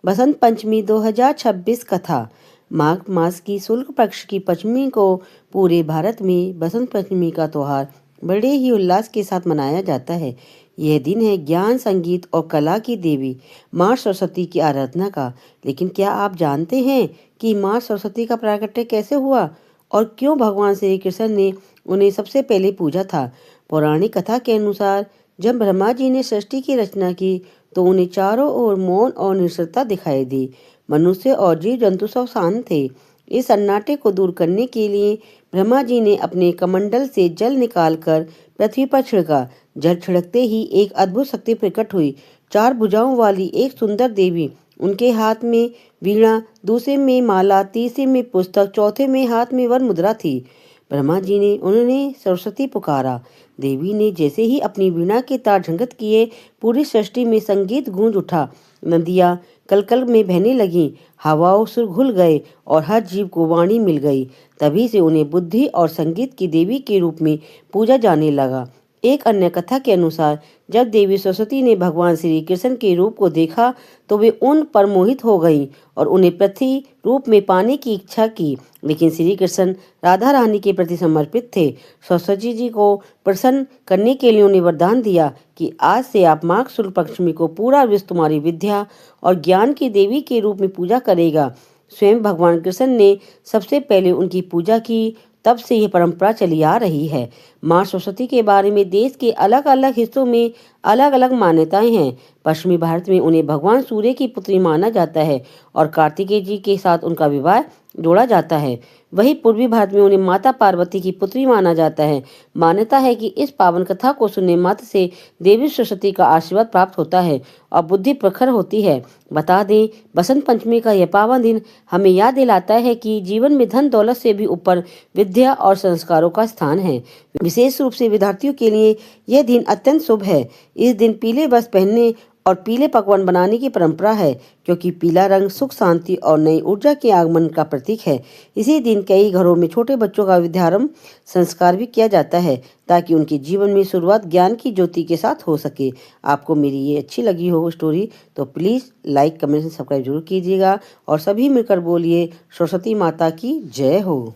बसंत पंचमी 2026 कथा। माघ मास की शुक्ल पक्ष की पंचमी को पूरे भारत में बसंत पंचमी का त्योहार बड़े ही उल्लास के साथ मनाया जाता है। यह दिन है ज्ञान, संगीत और कला की देवी माँ सरस्वती की आराधना का। लेकिन क्या आप जानते हैं कि माँ सरस्वती का प्राकट्य कैसे हुआ और क्यों भगवान श्री कृष्ण ने उन्हें सबसे पहले पूजा था? पौराणिक कथा के अनुसार जब ब्रह्मा जी ने सृष्टि की रचना की तो उन्हें चारों ओर मौन और निश्चलता दिखाई दी। मनुष्य और जीव जंतु सब शांत थे। इस सन्नाटे को दूर करने के लिए ब्रह्मा जी ने अपने कमंडल से जल निकालकर पृथ्वी पर छिड़का। जल छिड़कते ही एक अद्भुत शक्ति प्रकट हुई। 4 भुजाओं वाली एक सुंदर देवी, उनके हाथ में वीणा, दूसरे में माला, तीसरे में पुस्तक, चौथे में हाथ में वर मुद्रा थी। ब्रह्मा जी ने उन्होंने सरस्वती पुकारा। देवी ने जैसे ही अपनी वीणा के तार झंकृत किए, पूरी सृष्टि में संगीत गूंज उठा। नदियाँ कलकल में बहने लगीं, हवाओं सुर घुल गए और हर जीव को वाणी मिल गई। तभी से उन्हें बुद्धि और संगीत की देवी के रूप में पूजा जाने लगा। एक अन्य कथा के अनुसार जब देवी सरस्वती ने भगवान श्री कृष्ण के रूप को देखा तो वे उन पर मोहित हो गईं और उन्हें पृथ्वी रूप में पाने की इच्छा की। लेकिन श्री कृष्ण राधा रानी के प्रति समर्पित थे। सरस्वती जी को प्रसन्न करने के लिए उन्हें वरदान दिया कि आज से आप माघ शुक्ल पंचमी को पूरा विश्व तुम्हारी विद्या और ज्ञान की देवी के रूप में पूजा करेगा। स्वयं भगवान कृष्ण ने सबसे पहले उनकी पूजा की। तब से यह परंपरा चली आ रही है। माँ सरस्वती के बारे में देश के अलग अलग हिस्सों में अलग अलग मान्यताएं हैं। पश्चिमी भारत में उन्हें भगवान सूर्य की पुत्री माना जाता है और कार्तिकेय जी के साथ उनका विवाह जोड़ा जाता है। वहीं पूर्वी भारत में उन्हें माता पार्वती की पुत्री माना जाता है। मान्यता है कि इस पावन कथा को सुनने मात्र से देवी सरस्वती का आशीर्वाद प्राप्त होता है और बुद्धि प्रखर होती है। बता दें, बसंत पंचमी का यह पावन दिन हमें याद दिलाता है कि जीवन में धन दौलत से भी ऊपर विद्या और संस्कारों का स्थान है। विशेष रूप से विद्यार्थियों के लिए यह दिन अत्यंत शुभ है। इस दिन पीले वस्त्र पहनने और पीले पकवान बनाने की परंपरा है, क्योंकि पीला रंग सुख, शांति और नई ऊर्जा के आगमन का प्रतीक है। इसी दिन कई घरों में छोटे बच्चों का विद्यारंभ संस्कार भी किया जाता है, ताकि उनके जीवन में शुरुआत ज्ञान की ज्योति के साथ हो सके। आपको मेरी ये अच्छी लगी हो स्टोरी तो प्लीज़ लाइक, कमेंट, सब्सक्राइब जरूर कीजिएगा और सभी मिलकर बोलिए सरस्वती माता की जय हो।